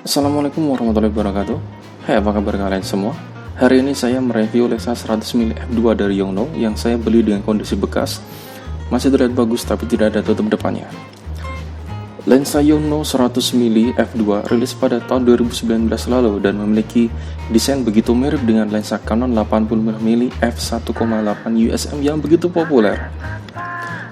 Assalamualaikum warahmatullahi wabarakatuh. Hai, apa kabar kalian semua? Hari ini saya mereview lensa 100mm f2 dari Yongnuo yang saya beli dengan kondisi bekas. Masih terlihat bagus tapi tidak ada tutup depannya. Lensa Yongnuo 100mm f2 rilis pada tahun 2019 lalu dan memiliki desain begitu mirip dengan lensa Canon 80mm f1.8 USM yang begitu populer.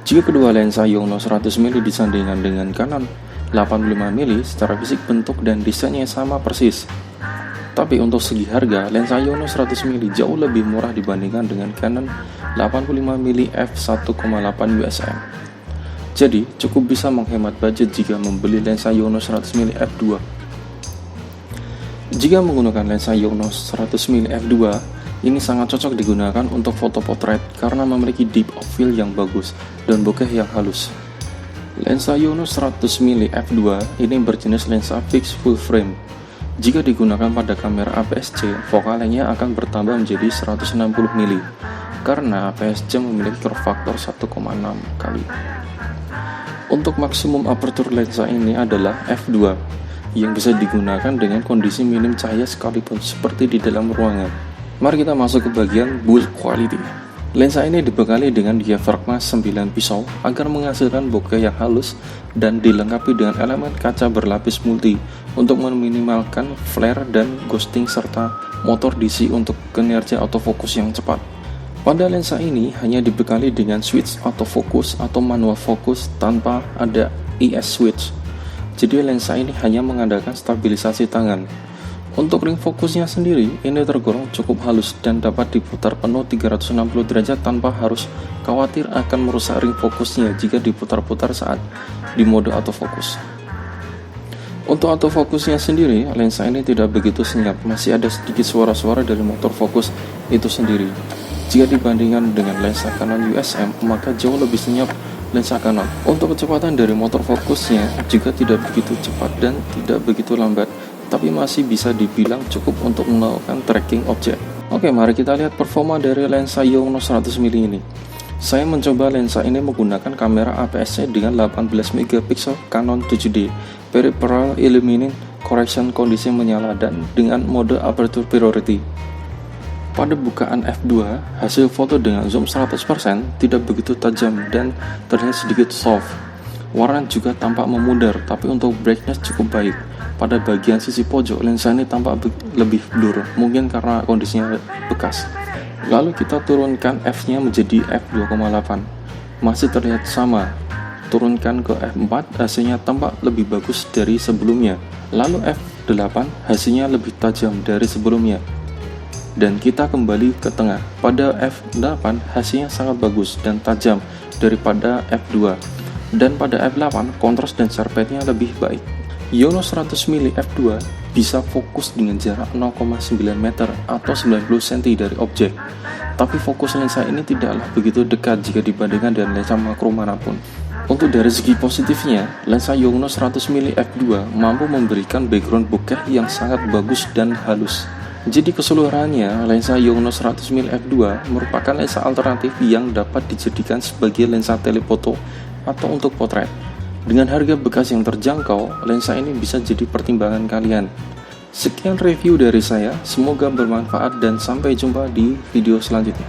Jika kedua lensa Yongnuo 100mm disandingkan dengan Canon 85mm, secara fisik, bentuk, dan desainnya sama persis. Tapi untuk segi harga, lensa Yongnuo 100mm jauh lebih murah dibandingkan dengan Canon 85mm f1.8 USM. Jadi, cukup bisa menghemat budget jika membeli lensa Yongnuo 100mm f2. Jika menggunakan lensa Yongnuo 100mm f2, ini sangat cocok digunakan untuk foto potret karena memiliki deep of field yang bagus dan bokeh yang halus. Lensa Yongnuo 100mm f2 ini berjenis lensa fixed full frame. Jika digunakan pada kamera APS-C, fokalnya akan bertambah menjadi 160mm karena APS-C memiliki curve factor 1,6 kali. Untuk maksimum aperture lensa ini adalah f2 yang bisa digunakan dengan kondisi minim cahaya sekalipun seperti di dalam ruangan. Mari kita masuk ke bagian build quality. Lensa ini dibekali dengan diafragma 9 pisau agar menghasilkan bokeh yang halus dan dilengkapi dengan elemen kaca berlapis multi untuk meminimalkan flare dan ghosting serta motor DC untuk kinerja autofocus yang cepat. Pada lensa ini hanya dibekali dengan switch autofocus atau manual focus tanpa ada ES switch. Jadi lensa ini hanya mengandalkan stabilisasi tangan. Untuk ring fokusnya sendiri, ini tergolong cukup halus dan dapat diputar penuh 360 derajat tanpa harus khawatir akan merusak ring fokusnya jika diputar-putar saat di mode autofocus. Untuk autofokusnya sendiri, lensa ini tidak begitu senyap, masih ada sedikit suara-suara dari motor fokus itu sendiri. Jika dibandingkan dengan lensa Canon USM, maka jauh lebih senyap lensa Canon. Untuk kecepatan dari motor fokusnya juga tidak begitu cepat dan tidak begitu lambat, tapi masih bisa dibilang cukup untuk melakukan tracking objek. Oke, mari kita lihat performa dari lensa Yongnuo 100mm ini. Saya mencoba lensa ini menggunakan kamera APS-C dengan 18MP Canon 7D, peripheral illuminating correction kondisi menyala dan dengan mode aperture priority. Pada bukaan f2, hasil foto dengan zoom 100% tidak begitu tajam dan terlihat sedikit soft. Warna juga tampak memudar, tapi untuk brightness cukup baik. Pada bagian sisi pojok, lensa ini tampak lebih blur, mungkin karena kondisinya bekas. Lalu kita turunkan f-nya menjadi f2,8. Masih terlihat sama. Turunkan ke f4, hasilnya tampak lebih bagus dari sebelumnya. Lalu f8, hasilnya lebih tajam dari sebelumnya. Dan kita kembali ke tengah. Pada f8, hasilnya sangat bagus dan tajam daripada f2. Dan pada f8, kontras dan sharpness-nya lebih baik. Yongnuo 100mm f2 bisa fokus dengan jarak 0,9 meter atau 90 cm dari objek. Tapi fokus lensa ini tidaklah begitu dekat jika dibandingkan dengan lensa makro manapun. Untuk dari segi positifnya, lensa Yongnuo 100mm f2 mampu memberikan background bokeh yang sangat bagus dan halus. Jadi keseluruhannya, lensa Yongnuo 100mm f2 merupakan lensa alternatif yang dapat dijadikan sebagai lensa telefoto atau untuk potret. Dengan harga bekas yang terjangkau, lensa ini bisa jadi pertimbangan kalian. Sekian review dari saya, semoga bermanfaat dan sampai jumpa di video selanjutnya.